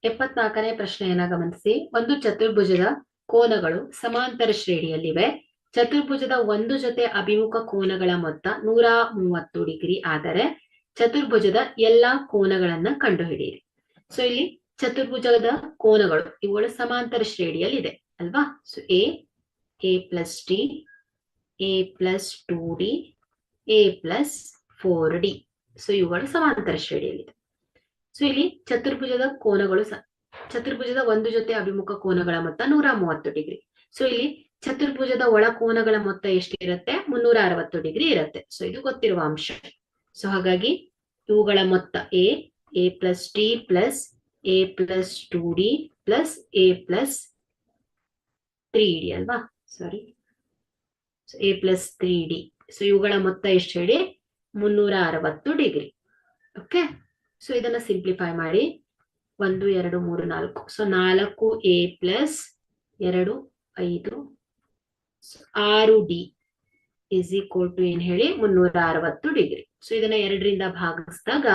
74ನೇ ಪ್ರಶ್ನೆಯನ್ನ ಗಮನಿಸಿ. ಒಂದು ಚತುರ್ಭುಜದ ಕೋನಗಳು ಸಮಾಂತರ ಶ್ರೇಣಿಯಲ್ಲಿವೆ. ಚತುರ್ಭುಜದ ಒಂದು ಜೊತೆ ಅಭಿಮುಖ ಕೋನಗಳ ಮೊತ್ತ 130 ಡಿಗ್ರಿ ಆದರೆ ಚತುರ್ಭುಜದ ಎಲ್ಲಾ ಕೋನಗಳನ್ನ ಕಂಡುಹಿಡಿಯಿರಿ. ಸೊ ಇಲ್ಲಿ ಚತುರ್ಭುಜದ ಕೋನಗಳು ಇವುಗಳು ಸಮಾಂತರ ಶ್ರೇಣಿಯಲ್ಲಿದೆ ಅಲ್ವಾ. So A plus D, A plus 2ಡಿ, ಎ ಪ್ಲಸ್ 4ಡಿ. ಸೊ ಇವುಗಳು ಸಮಾಂತರ ಶ್ರೇಣಿಯಲ್ಲಿದೆ. ಸೊ ಇಲ್ಲಿ ಚತುರ್ಭುಜದ ಕೋನಗಳು ಚತುರ್ಭುಜದ ಒಂದು ಜೊತೆ ಅಭಿಮುಖ ಕೋನಗಳ ಮೊತ್ತ 130 ಡಿಗ್ರಿ. ಸೊ ಇಲ್ಲಿ ಚತುರ್ಭುಜದ ಒಳ ಕೋನಗಳ ಮೊತ್ತ ಎಷ್ಟಿರುತ್ತೆ? 360 ಡಿಗ್ರಿ ಇರುತ್ತೆ. ಸೊ ಇದು ಗೊತ್ತಿರುವ ಅಂಶ. ಸೊ ಹಾಗಾಗಿ ಇವುಗಳ ಮೊತ್ತ A plus D plus A plus 2ಡಿ ಪ್ಲಸ್ ಎ ಪ್ಲಸ್ 3ಡಿ ಅಲ್ವಾ. ಸಾರಿ, ಎ ಪ್ಲಸ್ 3ಡಿ. ಸೊ ಇವುಗಳ ಮೊತ್ತ ಎಷ್ಟು ಹೇಳಿ? 360 ಡಿಗ್ರಿ. ಓಕೆ. ಸೊ ಇದನ್ನ ಸಿಂಪ್ಲಿಫೈ ಮಾಡಿ 1 2 3 4. ಸೊ 4 ಎ ಪ್ಲಸ್ 2 5 6ಡಿ ಇಸ್ ಈಕ್ವಲ್ ಟು ಏನ್ ಹೇಳಿ? 360 ಡಿಗ್ರಿ. ಸೊ ಇದನ್ನ 2ರಿಂದ ಭಾಗಿಸಿದಾಗ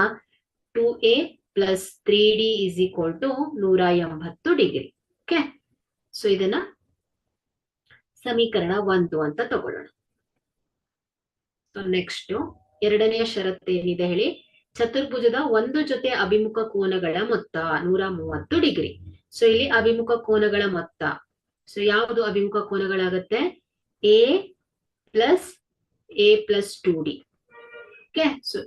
2a plus 3d is equal to 180 degree. Okay. So ಇದನ್ನ ಸಮೀಕರಣ 1 ಅಂತ ತಗೊಳ್ಳೋಣ. ಸೊ ನೆಕ್ಸ್ಟ್ ಎರಡನೆಯ ಷರತ್ತು ಏನಿದೆ ಹೇಳಿ? ಚತುರ್ಭುಜದ ಒಂದು ಜೊತೆ ಅಭಿಮುಖ ಕೋನಗಳ ಮೊತ್ತ 130 ಡಿಗ್ರಿ. ಸೊ ಇಲ್ಲಿ ಅಭಿಮುಖ ಕೋನಗಳ ಮೊತ್ತ, ಸೊ ಯಾವುದು ಅಭಿಮುಖ ಕೋನಗಳಾಗತ್ತೆ? ಎ ಪ್ಲಸ್ 2ಡಿ. ಓಕೆ. ಸೊ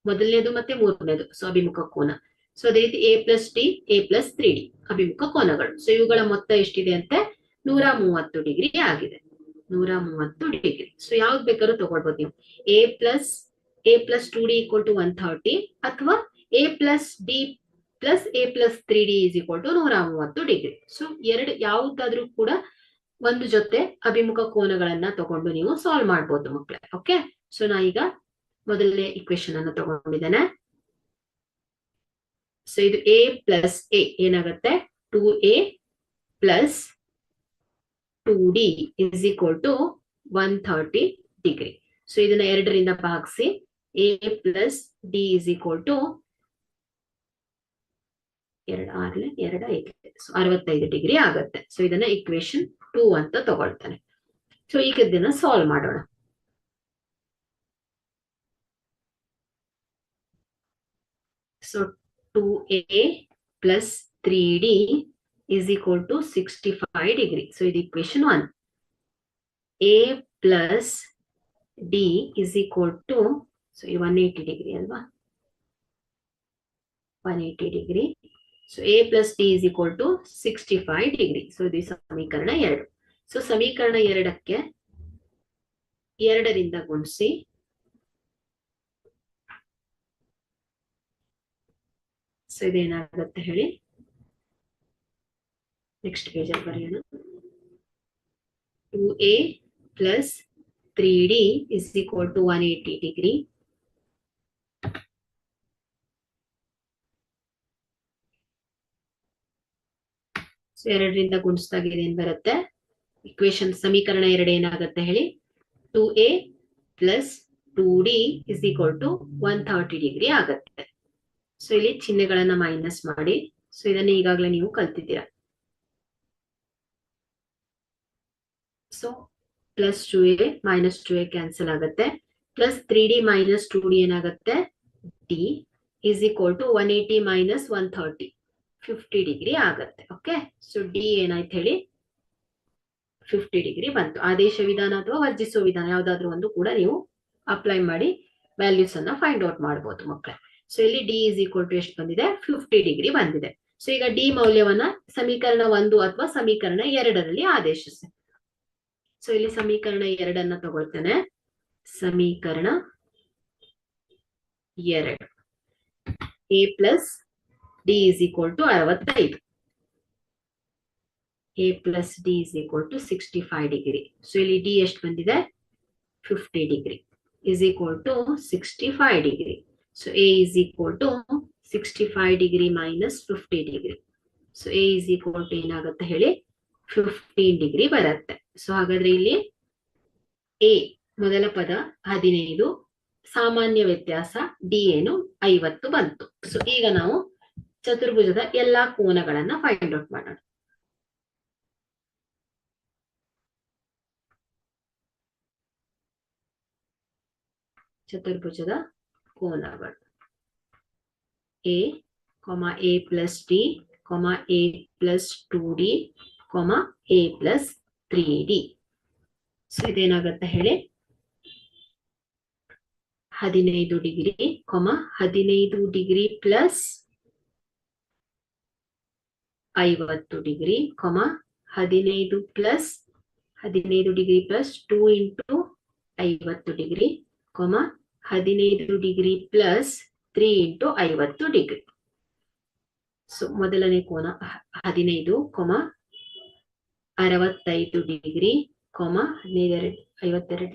ಮೊದಲನೇದು ಮತ್ತೆ ಮೂರನೇದು ಸೊ ಅಭಿಮುಖ ಕೋನ. ಸೊ ಅದೇ ರೀತಿ A plus D, A plus 3ಡಿ ಅಭಿಮುಖ ಕೋನಗಳು. ಸೊ ಇವುಗಳ ಮೊತ್ತ ಎಷ್ಟಿದೆ ಅಂತೆ? 130 ಡಿಗ್ರಿ ಆಗಿದೆ. 130 ಡಿಗ್ರಿ. ಸೊ ಯಾವ್ದು ಬೇಕಾದ್ರೂ ತಗೊಳ್ಬೋದು ನೀವು. ಎ ಪ್ಲಸ್ 2ಡಿ ಈಕ್ವಲ್ ಟು 130 ಅಥವಾ A plus D plus A plus 3ಡಿ is equal to 130 degree. So ಎರಡು ಯಾವುದಾದ್ರೂ ಕೂಡ ಒಂದು ಜೊತೆ ಅಭಿಮುಖ ಕೋನಗಳನ್ನ ತಗೊಂಡು ನೀವು ಸಾಲ್ವ್ ಮಾಡ್ಬೋದು ಮಕ್ಕಳೇ. ಓಕೆ. ಸೊ ನಾ ಈಗ ಮೊದಲನೇ ಇಕ್ವೇಶನ್ ಅನ್ನು ತಗೊಂಡಿದ್ದೇನೆ. ಸೊ ಇದು ಎ ಪ್ಲಸ್ ಎ ಏನಾಗುತ್ತೆ? 2a ಪ್ಲಸ್ 2ಡಿ is equal to 130 degree. So ಇದನ್ನ 2ರಿಂದ ಭಾಗಿಸಿ A plus D is equal to 2 6 2 5 65 degree ಆಗುತ್ತೆ. ಸೊ ಇದನ್ನ ಇಕ್ವೇಶನ್ 2 ಅಂತ ತಗೊಳ್ತಾನೆ. ಸೊ ಈಗ ಇದನ್ನ ಸಾಲ್ವ್ ಮಾಡೋಣ. So 2a plus 3d is equal to 65 degree. So ಇದು equation 1. A plus D is equal to, so 180 degree ಅಲ್ವಾ, 180 degree. So A plus D is equal to 65 degree. So ಇದು ಸಮೀಕರಣ 2. So ಸಮೀಕರಣ 2ಕ್ಕೆ 2ರಿಂದ ಗುಣಿಸಿ so ಇದೇನಾಗುತ್ತೆ ಹೇಳಿ? Next page ಅಲ್ಲಿ ಬರೆಯೋಣ. 2a plus 3d is equal to 180 degree. So 2ರಿಂದ ಗುಣಿಸಿದಾಗ ಇದೇನ್ ಬರುತ್ತೆ? ಇಕ್ವೇಶನ್ ಸಮೀಕರಣ 2 ಏನಾಗುತ್ತೆ ಹೇಳಿ? 2a plus 2d is equal to 130 degree ಆಗುತ್ತೆ. ಸೊ ಇಲ್ಲಿ ಚಿಹ್ನೆಗಳನ್ನ ಮೈನಸ್ ಮಾಡಿ. ಸೊ ಇದನ್ನ ಈಗಾಗಲೇ ನೀವು ಕಲ್ತಿದ್ದೀರಾ. So plus 2a minus 2a cancel ಆಗುತ್ತೆ. ಪ್ಲಸ್ 3d ಮೈನಸ್ 2d ಏನಾಗುತ್ತೆ? D is equal to 180 minus 130 50 degree ಆಗುತ್ತೆ. ಓಕೆ. ಸೊ ಡಿ ಏನಾಯ್ತು ಹೇಳಿ? 50 ಡಿಗ್ರಿ ಬಂತು. ಆದೇಶ ವಿಧಾನ ಅಥವಾ ವರ್ಜಿಸುವ ವಿಧಾನ ಯಾವ್ದಾದ್ರು ಒಂದು ಕೂಡ ನೀವು ಅಪ್ಲೈ ಮಾಡಿ ವ್ಯಾಲ್ಯೂಸ್ ಅನ್ನ ಫೈಂಡ್ ಔಟ್ ಮಾಡಬಹುದು ಮಕ್ಕಳೇ. ಸೊ ಇಲ್ಲಿ ಡಿ ಇಸ್ ಈಕ್ವಲ್ ಟು ಎಷ್ಟು ಬಂದಿದೆ? 50 ಡಿಗ್ರಿ ಬಂದಿದೆ. ಸೊ ಈಗ ಡಿ ಮೌಲ್ಯವನ್ನ ಸಮೀಕರಣ 1 ಅಥವಾ ಸಮೀಕರಣ 2ರಲ್ಲಿ ಆದೇಶಿಸಿ. ಸೊ ಇಲ್ಲಿ ಸಮೀಕರಣ 2ಅನ್ನ ತಗೊಳ್ತೇನೆ. ಸಮೀಕರಣ 2 A plus D is equal to 65. A plus D is equal to 65 degree. So ಇಲ್ಲಿ ಡಿ ಎಷ್ಟು ಬಂದಿದೆ? 50 degree is equal to 65 degree. So A is equal to 65 degree minus 50 degree. So A is equal to ಏನಾಗುತ್ತೆ ಹೇಳಿ? 15 degree ಬರುತ್ತೆ. So ಹಾಗಾದ್ರೆ ಇಲ್ಲಿ A ಮೊದಲ ಪದ 15, ಸಾಮಾನ್ಯ ವ್ಯತ್ಯಾಸ ಡಿ ಏನು 50 ಬಂತು. ಸೊ ಈಗ ನಾವು ಚತುರ್ಭುಜದ ಎಲ್ಲಾ ಕೋನಗಳನ್ನ ಫೈಂಡ್ ಔಟ್ ಮಾಡೋಣ. ಚತುರ್ಭುಜದ ಕೋನಗಳು A, A plus D, A plus 2d, A plus 3d. So ಇದೇನಾಗತ್ತೆ ಹೇಳಿ, 15 degree, 15 degree plus 50 degree, 15 plus 15 degree plus 2 into 50 degree, 15 degree plus 3 into 50 degree. So ಮೊದಲನೇ ಕೋನ 15, 65 degree, 15 52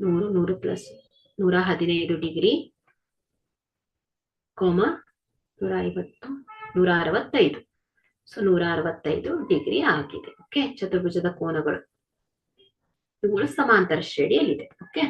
100 100 plus 115 degree, 150 165. So 165 degree ಆಗಿದೆ. Okay, ಚತುರ್ಭುಜದ ಕೋನಗಳು ಇವುಗಳು ಸಮಾಂತರ ಶ್ರೇಣಿಯಲ್ಲಿದೆ. Okay.